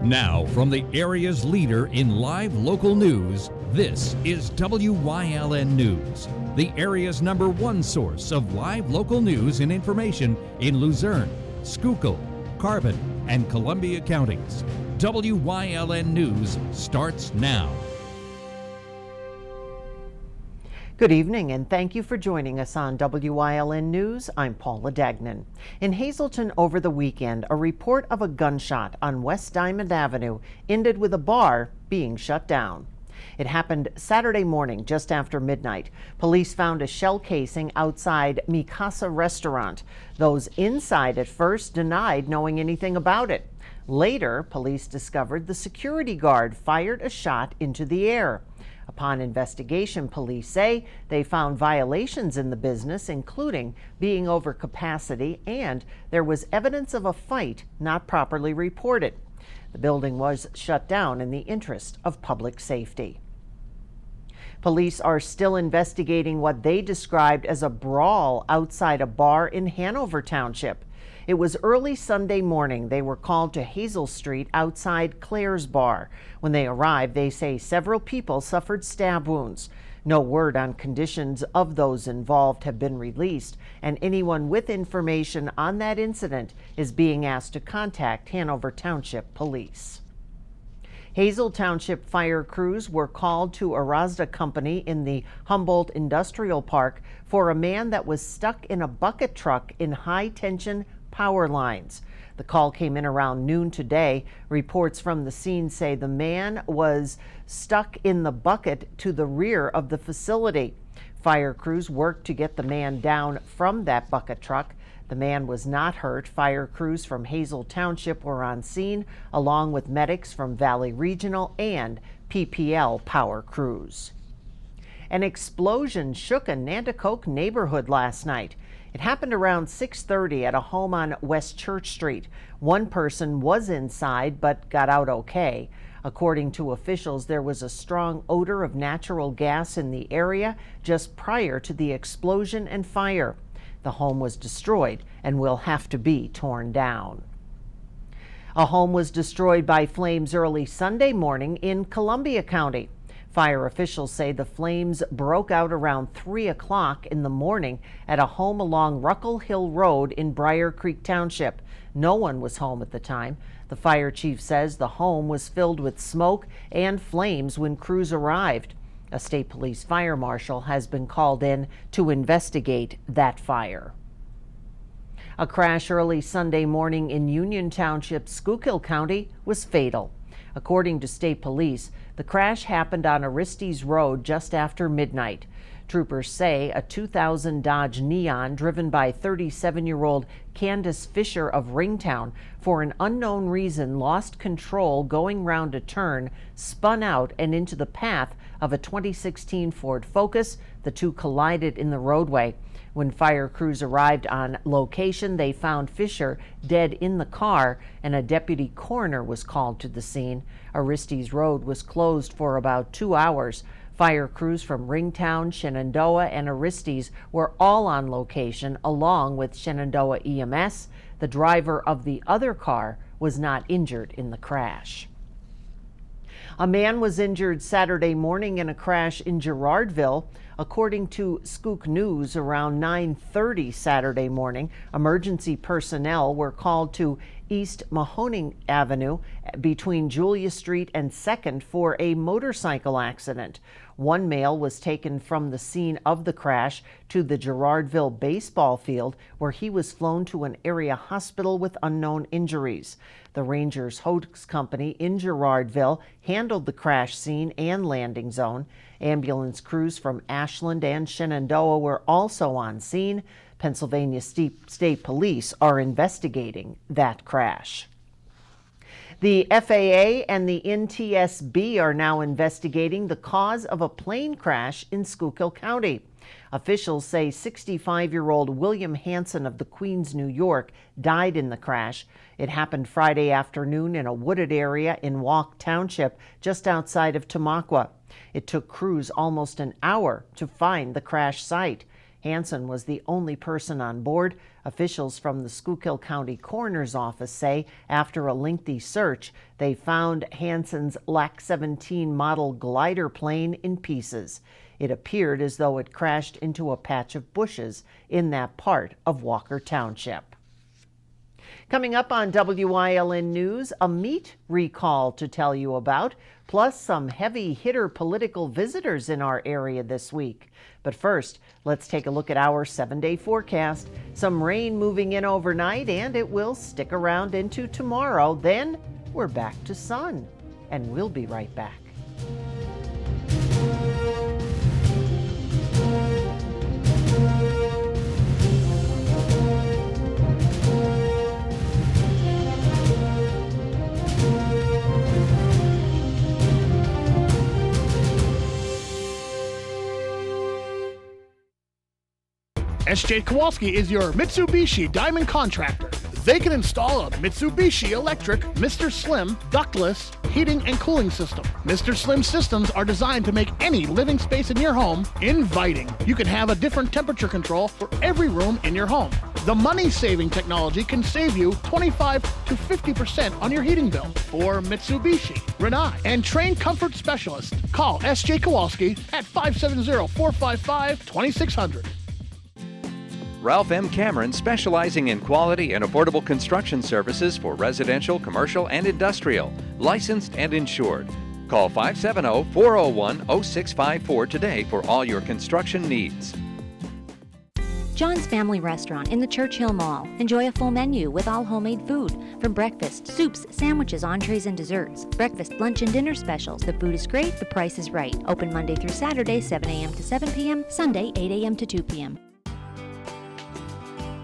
Now, from the area's leader in live local news, this is WYLN News, the area's #1 source of live local news and information in Luzerne, Schuylkill, Carbon, and Columbia counties. WYLN News starts now. Good evening, and thank you for joining us on WYLN News. I'm Paula Dagnan. In Hazelton over the weekend, a report of a gunshot on West Diamond Avenue ended with a bar being shut down. It happened Saturday morning, just after midnight. Police found a shell casing outside Mikasa Restaurant. Those inside at first denied knowing anything about it. Later, police discovered the security guard fired a shot into the air. Upon investigation, police say they found violations in the business, including being over capacity, and there was evidence of a fight not properly reported. The building was shut down in the interest of public safety. Police are still investigating what they described as a brawl outside a bar in Hanover Township. It was early Sunday morning. They were called to Hazel Street outside Claire's Bar. When they arrived, they say several people suffered stab wounds. No word on conditions of those involved have been released, and anyone with information on that incident is being asked to contact Hanover Township Police. Hazel Township fire crews were called to a Razda company in the Humboldt Industrial Park for a man that was stuck in a bucket truck in high-tension power lines. The call came in around noon today. Reports from the scene say the man was stuck in the bucket to the rear of the facility. Fire crews worked to get the man down from that bucket truck. The man was not hurt. Fire crews from Hazel Township were on scene, along with medics from Valley Regional and PPL power crews. An explosion shook a Nanticoke neighborhood last night. It happened around 6:30 at a home on West Church Street. One person was inside but got out okay. According to officials, there was a strong odor of natural gas in the area just prior to the explosion and fire. The home was destroyed and will have to be torn down. A home was destroyed by flames early Sunday morning in Columbia County. Fire officials say the flames broke out around 3 o'clock in the morning at a home along Ruckle Hill Road in Briar Creek Township. No one was home at the time. The fire chief says the home was filled with smoke and flames when crews arrived. A state police fire marshal has been called in to investigate that fire. A crash early Sunday morning in Union Township, Schuylkill County, was fatal. According to state police, the crash happened on Aristes Road just after midnight. Troopers say a 2000 Dodge Neon driven by 37-year-old Candace Fisher of Ringtown for an unknown reason lost control going round a turn, spun out and into the path of a 2016 Ford Focus. The two collided in the roadway. When fire crews arrived on location, they found Fisher dead in the car, and a deputy coroner was called to the scene. Aristes Road was closed for about 2 hours. Fire crews from Ringtown, Shenandoah, and Aristes were all on location, along with Shenandoah EMS. The driver of the other car was not injured in the crash. A man was injured Saturday morning in a crash in Girardville. According to Scoop News, around 9:30 Saturday morning, emergency personnel were called to East Mahoning Avenue between Julia Street and 2nd for a motorcycle accident. One male was taken from the scene of the crash to the Girardville baseball field, where he was flown to an area hospital with unknown injuries. The Rangers Hose Company in Girardville handled the crash scene and landing zone. Ambulance crews from Ashland and Shenandoah were also on scene. Pennsylvania State Police are investigating that crash. The FAA and the NTSB are now investigating the cause of a plane crash in Schuylkill County. Officials say 65-year-old William Hanson of the Queens, New York, died in the crash. It happened Friday afternoon in a wooded area in Walker Township, just outside of Tamaqua. It took crews almost an hour to find the crash site. Hansen was the only person on board. Officials from the Schuylkill County Coroner's Office say after a lengthy search, they found Hansen's LAC 17 model glider plane in pieces. It appeared as though it crashed into a patch of bushes in that part of Walker Township. Coming up on WYLN News, a meat recall to tell you about, plus some heavy hitter political visitors in our area this week. But first, let's take a look at our 7-day forecast. Some rain moving in overnight, and it will stick around into tomorrow. Then we're back to sun, and we'll be right back. S.J. Kowalski is your Mitsubishi Diamond Contractor. They can install a Mitsubishi electric Mr. Slim ductless heating and cooling system. Mr. Slim systems are designed to make any living space in your home inviting. You can have a different temperature control for every room in your home. The money-saving technology can save you 25 to 50% on your heating bill. For Mitsubishi, Rinnai, and trained comfort specialists, call S.J. Kowalski at 570-455-2600. Ralph M. Cameron, specializing in quality and affordable construction services for residential, commercial, and industrial, licensed and insured. Call 570-401-0654 today for all your construction needs. John's Family Restaurant in the Churchill Mall. Enjoy a full menu with all homemade food. From breakfast, soups, sandwiches, entrees, and desserts. Breakfast, lunch, and dinner specials. The food is great, the price is right. Open Monday through Saturday, 7 a.m. to 7 p.m., Sunday, 8 a.m. to 2 p.m.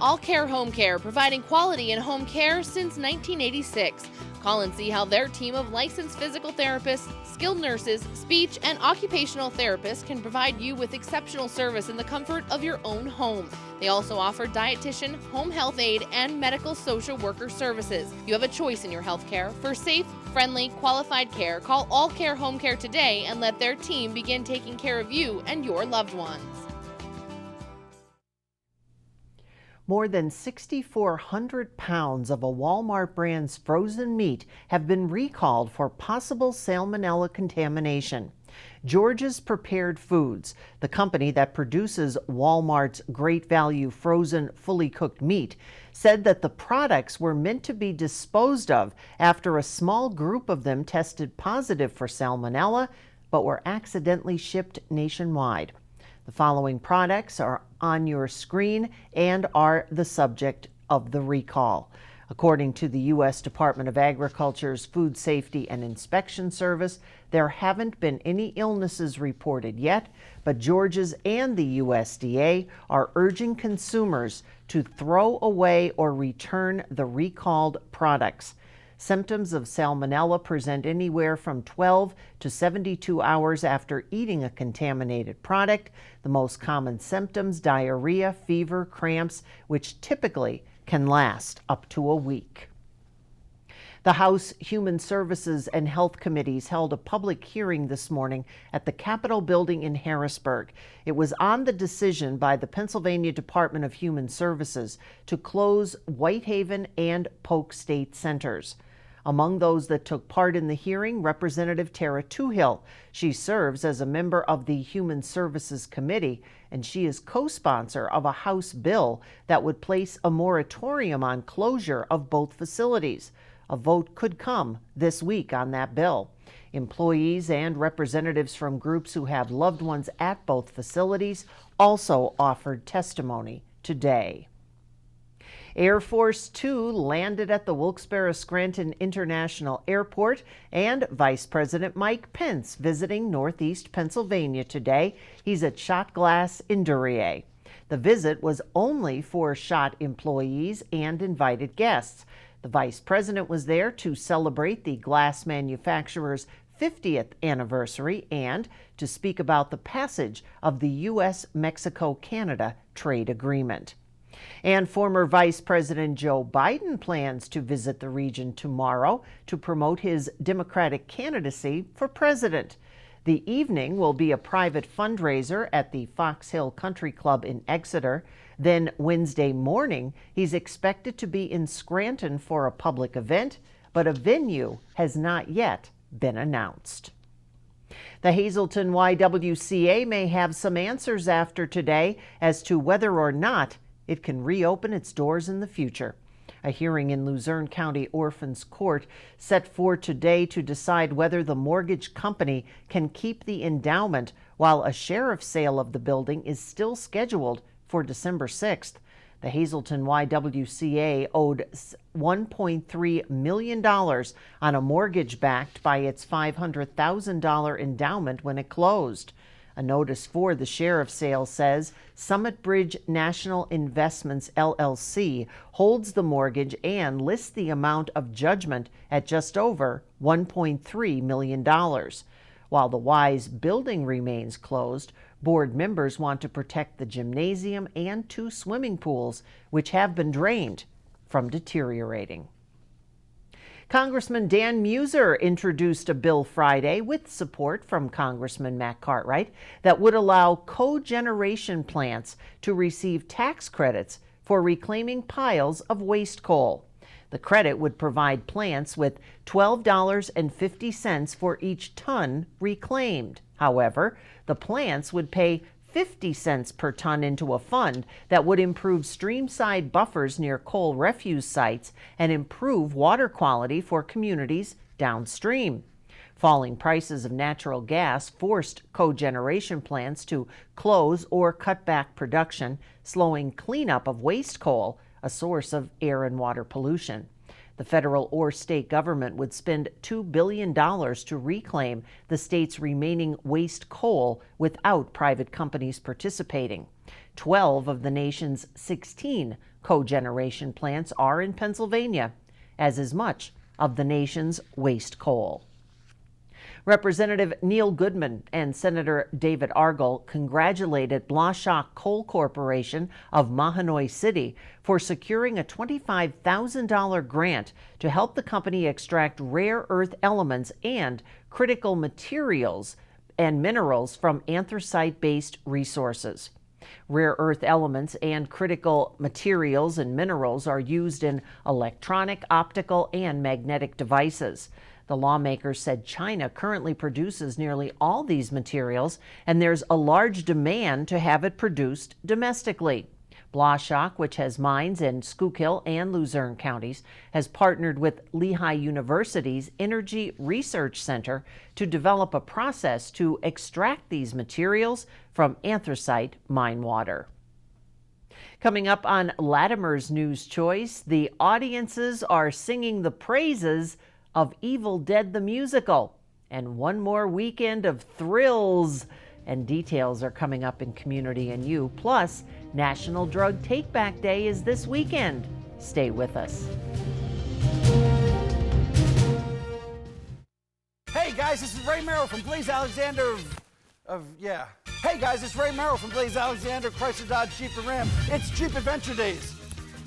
All Care Home Care, providing quality in home care since 1986. Call and see how their team of licensed physical therapists, skilled nurses, speech, and occupational therapists can provide you with exceptional service in the comfort of your own home. They also offer dietitian, home health aide, and medical social worker services. You have a choice in your health care. For safe, friendly, qualified care, call All Care Home Care today and let their team begin taking care of you and your loved ones. More than 6,400 pounds of a Walmart brand's frozen meat have been recalled for possible salmonella contamination. George's Prepared Foods, the company that produces Walmart's great value frozen, fully cooked meat, said that the products were meant to be disposed of after a small group of them tested positive for salmonella, but were accidentally shipped nationwide. The following products are on your screen and are the subject of the recall. According to the U.S. Department of Agriculture's Food Safety and Inspection Service, there haven't been any illnesses reported yet, but George's and the USDA are urging consumers to throw away or return the recalled products. Symptoms of salmonella present anywhere from 12 to 72 hours after eating a contaminated product. The most common symptoms, diarrhea, fever, cramps, which typically can last up to a week. The House Human Services and Health Committees held a public hearing this morning at the Capitol building in Harrisburg. It was on the decision by the Pennsylvania Department of Human Services to close Whitehaven and Polk State Centers. Among those that took part in the hearing, Representative Tara Toohill. She serves as a member of the Human Services Committee, and she is co-sponsor of a House bill that would place a moratorium on closure of both facilities. A vote could come this week on that bill. Employees and representatives from groups who have loved ones at both facilities also offered testimony today. Air Force Two landed at the Wilkes-Barre-Scranton International Airport, and Vice President Mike Pence visiting Northeast Pennsylvania today. He's at Shot Glass in Duryea. The visit was only for Shot employees and invited guests. The Vice President was there to celebrate the glass manufacturer's 50th anniversary and to speak about the passage of the U.S.-Mexico-Canada trade agreement. And former Vice President Joe Biden plans to visit the region tomorrow to promote his Democratic candidacy for president. The evening will be a private fundraiser at the Fox Hill Country Club in Exeter. Then Wednesday morning, he's expected to be in Scranton for a public event, but a venue has not yet been announced. The Hazelton YWCA may have some answers after today as to whether or not it can reopen its doors in the future. A hearing in Luzerne County Orphans Court set for today to decide whether the mortgage company can keep the endowment while a sheriff's sale of the building is still scheduled for December 6th. The Hazleton YWCA owed $1.3 million on a mortgage backed by its $500,000 endowment when it closed. A notice for the sheriff's sale says Summit Bridge National Investments, LLC, holds the mortgage and lists the amount of judgment at just over $1.3 million. While the Y's building remains closed, board members want to protect the gymnasium and 2 swimming pools, which have been drained from deteriorating. Congressman Dan Muser introduced a bill Friday with support from Congressman Matt Cartwright that would allow cogeneration plants to receive tax credits for reclaiming piles of waste coal. The credit would provide plants with $12.50 for each ton reclaimed. However, the plants would pay 50 cents per ton into a fund that would improve streamside buffers near coal refuse sites and improve water quality for communities downstream. Falling prices of natural gas forced cogeneration plants to close or cut back production, slowing cleanup of waste coal, a source of air and water pollution. The federal or state government would spend $2 billion to reclaim the state's remaining waste coal without private companies participating. 12 of the nation's 16 cogeneration plants are in Pennsylvania, as is much of the nation's waste coal. Representative Neil Goodman and Senator David Argall congratulated Blashock Coal Corporation of Mahanoy City for securing a $25,000 grant to help the company extract rare earth elements and critical materials and minerals from anthracite-based resources. Rare earth elements and critical materials and minerals are used in electronic, optical, and magnetic devices. The lawmakers said China currently produces nearly all these materials, and there's a large demand to have it produced domestically. Blashock, which has mines in Schuylkill and Luzerne counties, has partnered with Lehigh University's Energy Research Center to develop a process to extract these materials from anthracite mine water. Coming up on Latimer's News Choice, the audiences are singing the praises of Evil Dead the Musical, and one more weekend of thrills. And details are coming up in Community and You. Plus, National Drug Take-Back Day is this weekend. Stay with us. Hey guys, this is Ray Merrill from Blaze Alexander Hey guys, it's Ray Merrill from Blaze Alexander, Chrysler Dodge Jeep and Ram. It's Jeep Adventure Days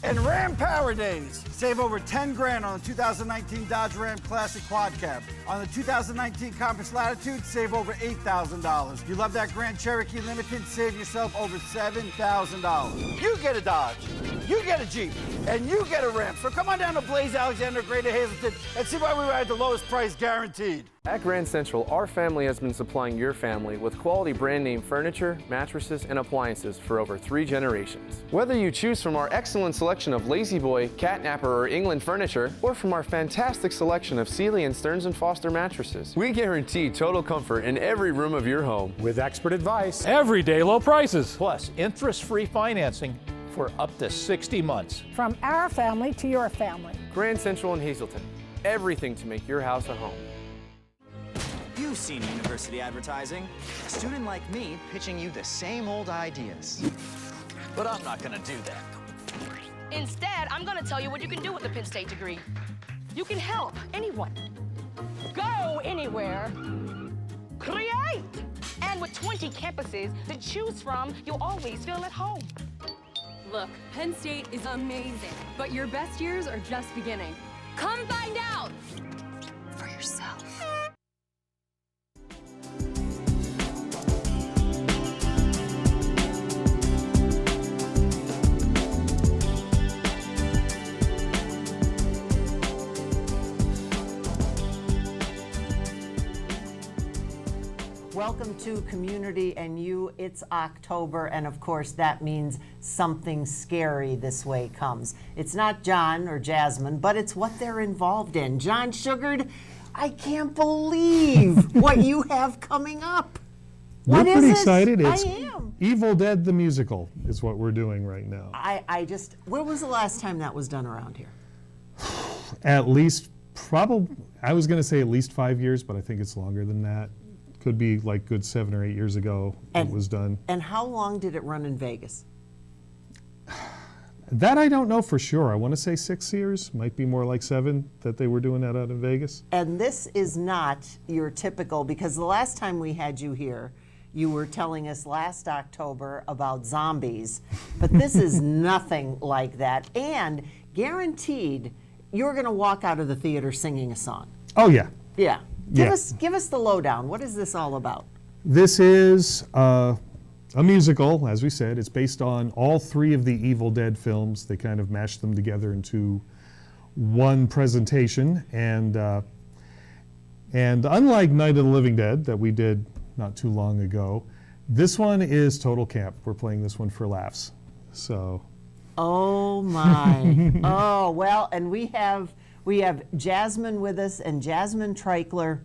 and Ram Power Days. Save over 10 grand on the 2019 Dodge Ram Classic Quad Cab. On the 2019 Compass Latitude, save over $8,000. You love that Grand Cherokee Limited, save yourself over $7,000. You get a Dodge, you get a Jeep, and you get a Ram. So come on down to Blaze Alexander, Greater Hazleton, and see why we ride the lowest price guaranteed. At Grand Central, our family has been supplying your family with quality brand name furniture, mattresses, and appliances for over 3 generations. Whether you choose from our excellent selection of Lazy Boy, Catnapper, or England furniture, or from our fantastic selection of Sealy and Stearns & Foster mattresses, we guarantee total comfort in every room of your home. With expert advice, everyday low prices, plus interest-free financing for up to 60 months. From our family to your family. Grand Central in Hazelton. Everything to make your house a home. You've seen university advertising. A student like me pitching you the same old ideas. But I'm not going to do that. Instead, I'm going to tell you what you can do with a Penn State degree. You can help anyone. Go anywhere. Create. And with 20 campuses to choose from, you'll always feel at home. Look, Penn State is amazing, but your best years are just beginning. Come find out for yourself. Welcome to Community and You. It's October, and of course that means something scary this way comes. It's not John or Jasmine, but it's what they're involved in. John Sugard, I can't believe what you have coming up. We're pretty excited. I It's am. Evil Dead the Musical is what we're doing right now. When was the last time that was done around here? At least, I was going to say at least 5 years, but I think it's longer than that. Could be like good 7 or 8 years ago it was done. And how long did it run in Vegas? That I don't know for sure. I want to say 6 years, might be more like 7 that they were doing that out in Vegas. And this is not your typical, because the last time we had you here, you were telling us last October about zombies, but this is nothing like that. And guaranteed, you're going to walk out of the theater singing a song. Oh, yeah. Yeah. Give us the lowdown. What is this all about? This is a musical, as we said. It's based on all 3 of the Evil Dead films. They kind of mashed them together into one presentation. And unlike Night of the Living Dead that we did not too long ago, this one is total camp. We're playing this one for laughs. So. Oh my. Oh, well, and we have Jasmine with us, and Jasmine Treichler.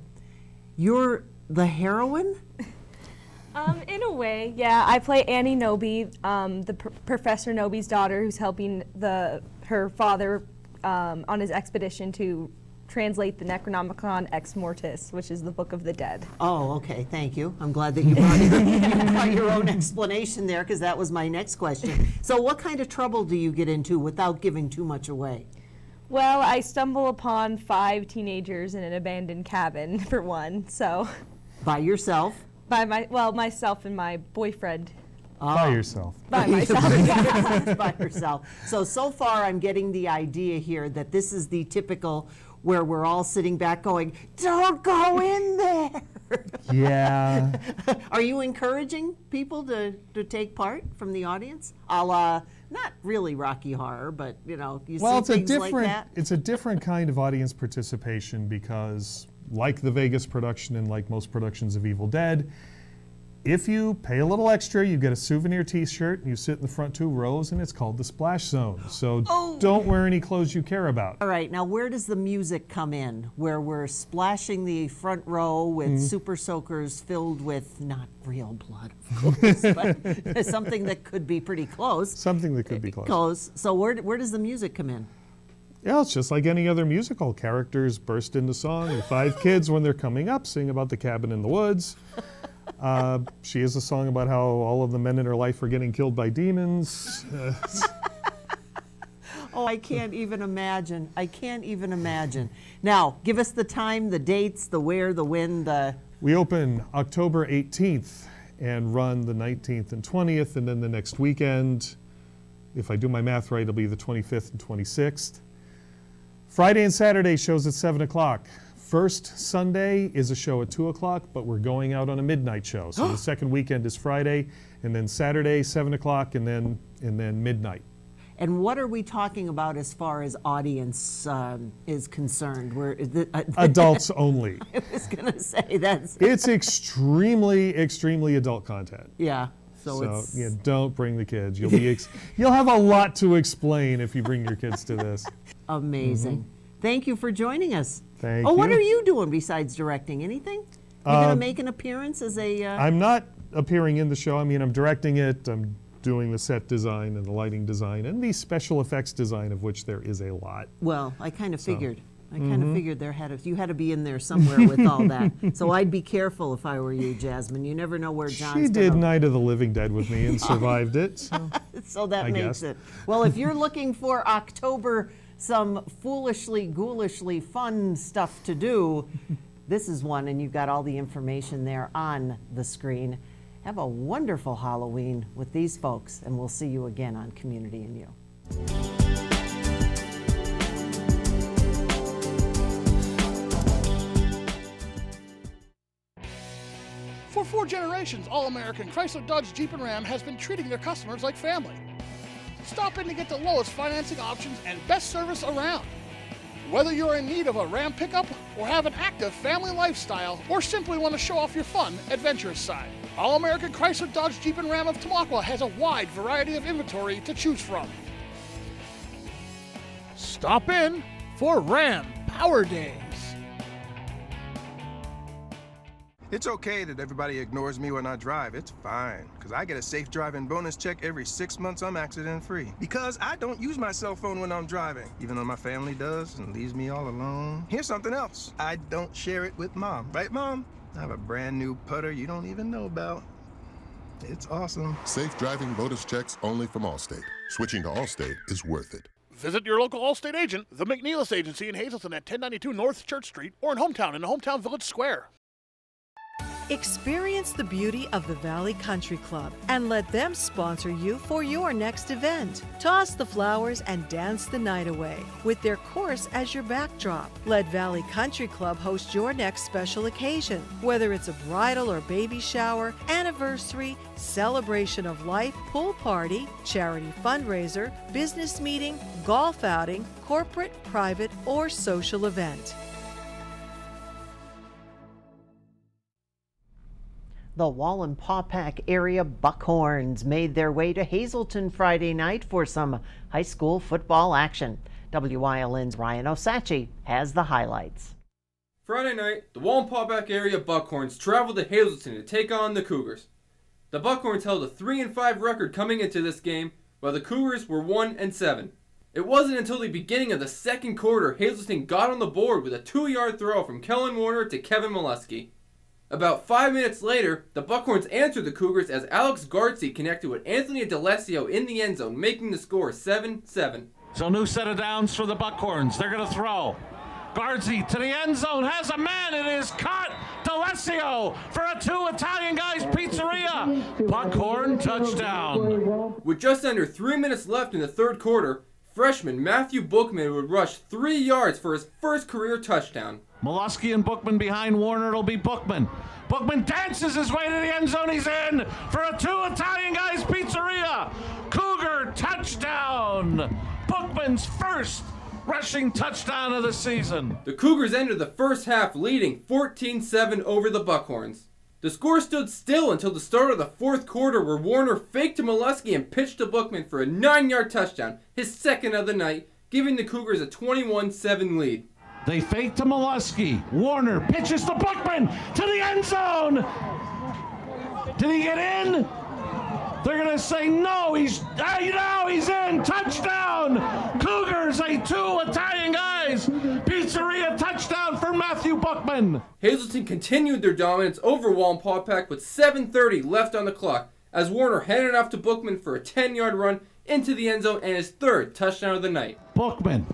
You're the heroine? In a way, yeah. I play Annie Noby, Professor Noby's daughter, who's helping her father on his expedition to translate the Necronomicon Ex Mortis, which is the Book of the Dead. Oh, okay. Thank you. I'm glad that you brought your own explanation there, because that was my next question. So what kind of trouble do you get into without giving too much away? Well, I stumble upon 5 teenagers in an abandoned cabin, for one, so. By yourself? Myself and my boyfriend. By yourself. By myself. By yourself. So far I'm getting the idea here that this is the typical where we're all sitting back going, don't go in there. Yeah. Are you encouraging people to take part from the audience? A la, not really Rocky Horror, but you see things like that? It's a different kind of audience participation because, like the Vegas production and like most productions of Evil Dead, if you pay a little extra, you get a souvenir t-shirt, and you sit in the front 2 rows, and it's called the Splash Zone. So don't wear any clothes you care about. All right, now where does the music come in? Where we're splashing the front row with super soakers filled with not real blood, of course, but something that could be pretty close. Something that could be close. So where does the music come in? Yeah, it's just like any other musical. Characters burst into song. The 5 kids, when they're coming up, sing about the cabin in the woods. She has a song about how all of the men in her life are getting killed by demons. Oh, I can't even imagine. I can't even imagine. Now, give us the time, the dates, the where, the when, the... We open October 18th and run the 19th and 20th, and then the next weekend, if I do my math right, it'll be the 25th and 26th. Friday and Saturday shows at 7 o'clock. First Sunday is a show at 2 o'clock, but we're going out on a midnight show. So the second weekend is Friday, and then Saturday, 7 o'clock, and then midnight. And what are we talking about as far as audience is concerned? Adults only. I was going to say that's... It's extremely, extremely adult content. Yeah. So it's... yeah, don't bring the kids. You'll have a lot to explain if you bring your kids to this. Amazing. Thank you for joining us. Thank you. What are you doing besides directing? Anything? You going to make an appearance as a... I'm not appearing in the show. I mean, I'm directing it. I'm doing the set design and the lighting design and the special effects design, of which there is a lot. Well, I kind of figured. I kind of figured you had to be in there somewhere with all that. So I'd be careful if I were you, Jasmine. You never know where John's She did Night of the Living Dead with me and survived it. So that makes it. Well, if you're looking for October, some foolishly, ghoulishly fun stuff to do, this is one, and you've got all the information there on the screen. Have a wonderful Halloween with these folks, and we'll see you again on Community and You. For 4 generations, All-American Chrysler, Dodge, Jeep, and Ram has been treating their customers like family. Stop in to get the lowest financing options and best service around. Whether you're in need of a Ram pickup or have an active family lifestyle or simply want to show off your fun, adventurous side, All-American Chrysler Dodge Jeep and Ram of Tamaqua has a wide variety of inventory to choose from. Stop in for Ram Power Days. It's okay that everybody ignores me when I drive. It's fine, because I get a safe driving bonus check every 6 months I'm accident-free. Because I don't use my cell phone when I'm driving, even though my family does and leaves me all alone. Here's something else. I don't share it with Mom. Right, Mom? I have a brand new putter you don't even know about. It's awesome. Safe driving bonus checks only from Allstate. Switching to Allstate is worth it. Visit your local Allstate agent, the McNeils Agency in Hazleton at 1092 North Church Street, or in Hometown the Hometown Village Square. Experience the beauty of the Valley Country Club and let them sponsor you for your next event. Toss the flowers and dance the night away with their course as your backdrop. Let Valley Country Club host your next special occasion, whether it's a bridal or baby shower, anniversary, celebration of life, pool party, charity fundraiser, business meeting, golf outing, corporate, private, or social event. The Wallenpaupack area Buckhorns made their way to Hazelton Friday night for some high school football action. WYLN's Ryan Osachi has the highlights. Friday night, the Wallenpaupack area Buckhorns traveled to Hazelton to take on the Cougars. The Buckhorns held a 3-5 record coming into this game, while the Cougars were 1-7. It wasn't until the beginning of the second quarter Hazelton got on the board with a 2-yard throw from Kellen Warner to Kevin Molesky. About 5 minutes later, the Buckhorns answered the Cougars as Alex Gartsey connected with Anthony D'Alessio in the end zone, making the score 7-7. So new set of downs for the Buckhorns. They're going to throw. Gartsey to the end zone, has a man, it is caught. D'Alessio for a 2 Italian Guys Pizzeria. Buckhorn touchdown. With just under 3 minutes left in the third quarter, freshman Matthew Bookman would rush 3 yards for his first career touchdown. Molesky and Bookman behind Warner. It'll be Bookman. Bookman dances his way to the end zone. He's in for a 2 Italian Guys Pizzeria. Cougar touchdown. Bookman's first rushing touchdown of the season. The Cougars ended the first half leading 14-7 over the Buckhorns. The score stood still until the start of the fourth quarter, where Warner faked to Molesky and pitched to Bookman for a 9-yard touchdown, his second of the night, giving the Cougars a 21-7 lead. They fake to Molesky. Warner pitches to Bookman to the end zone. Did he get in? They're going to say no. He's in. Touchdown. Cougars, a 2 Italian Guys Pizzeria touchdown for Matthew Bookman. Hazelton continued their dominance over Wallenpaupack with 7:30 left on the clock as Warner handed off to Bookman for a 10-yard run into the end zone and his third touchdown of the night. Bookman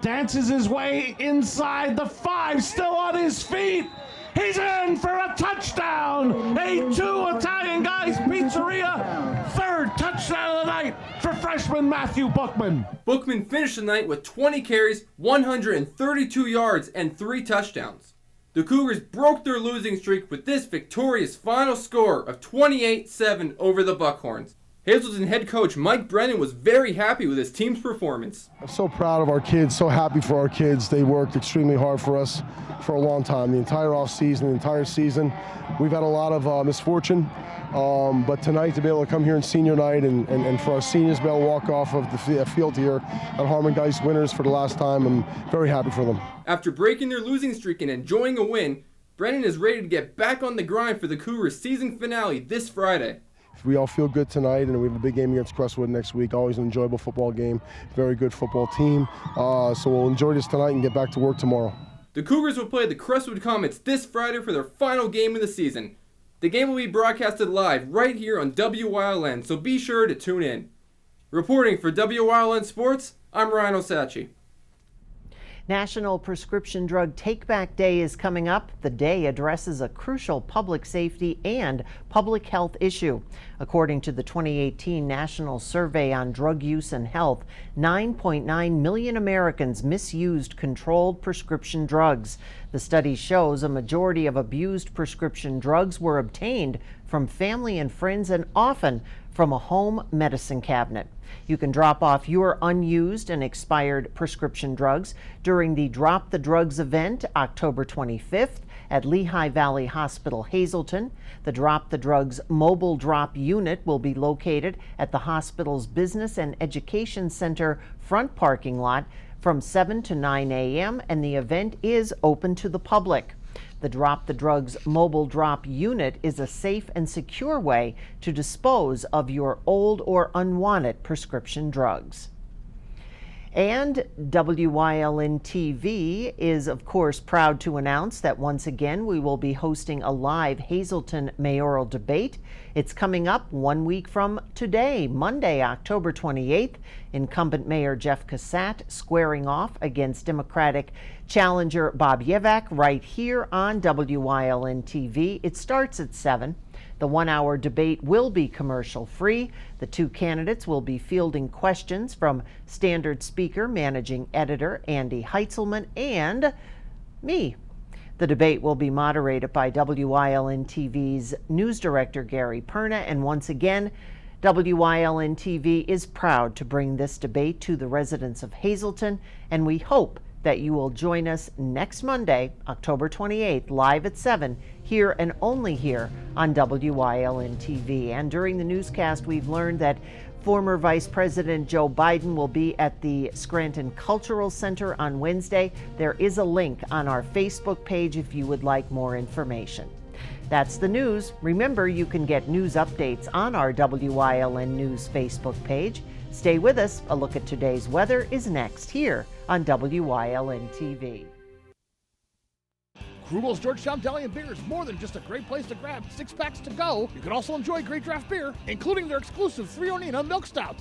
dances his way inside the 5, still on his feet. He's in for a touchdown. A 2 Italian Guys Pizzeria. Third touchdown of the night for freshman Matthew Bookman. Bookman finished the night with 20 carries, 132 yards, and 3 touchdowns. The Cougars broke their losing streak with this victorious final score of 28-7 over the Buckhorns. Hazelton head coach Mike Brennan was very happy with his team's performance. I'm so proud of our kids, so happy for our kids. They worked extremely hard for us for a long time, the entire offseason, the entire season. We've had a lot of misfortune, but tonight to be able to come here in senior night and for our seniors to be able to walk off of the field here at Harmon Geist winners for the last time, I'm very happy for them. After breaking their losing streak and enjoying a win, Brennan is ready to get back on the grind for the Cougars' season finale this Friday. We all feel good tonight, and we have a big game against Crestwood next week. Always an enjoyable football game. Very good football team. So we'll enjoy this tonight and get back to work tomorrow. The Cougars will play the Crestwood Comets this Friday for their final game of the season. The game will be broadcasted live right here on WYLN, so be sure to tune in. Reporting for WYLN Sports, I'm Ryan Osachi. National Prescription Drug Take-Back Day is coming up. The day addresses a crucial public safety and public health issue. According to the 2018 National Survey on Drug Use and Health, 9.9 million Americans misused controlled prescription drugs. The study shows a majority of abused prescription drugs were obtained from family and friends and often from a home medicine cabinet. You can drop off your unused and expired prescription drugs during the Drop the Drugs event October 25th at Lehigh Valley Hospital, Hazelton. The Drop the Drugs mobile drop unit will be located at the hospital's Business and Education Center front parking lot from 7 to 9 a.m. and the event is open to the public. The Drop the Drugs mobile drop unit is a safe and secure way to dispose of your old or unwanted prescription drugs. And Wyln TV is, of course, proud to announce that once again we will be hosting a live Hazelton mayoral debate. It's coming up 1 week from today, Monday, October 28th. Incumbent Mayor Jeff Cassatt squaring off against Democratic challenger Bob Yevak right here on Wyln TV. It starts at 7. The 1-hour debate will be commercial-free. The two candidates will be fielding questions from Standard Speaker Managing Editor Andy Heitzelman and me. The debate will be moderated by Wyln TV's News Director Gary Perna, and once again, Wyln TV is proud to bring this debate to the residents of Hazelton, and we hope that you will join us next Monday, October 28th, live at 7, here and only here on Wyln TV. And during the newscast, we've learned that former Vice President Joe Biden will be at the Scranton Cultural Center on Wednesday. There is a link on our Facebook page if you would like more information. That's the news. Remember, you can get news updates on our WYLN News Facebook page. Stay with us. A look at today's weather is next here on WYLN TV. Krugel's Georgetown Deli and Beer is more than just a great place to grab 6-packs to go. You can also enjoy great draft beer, including their exclusive 3 Onina milk stouts.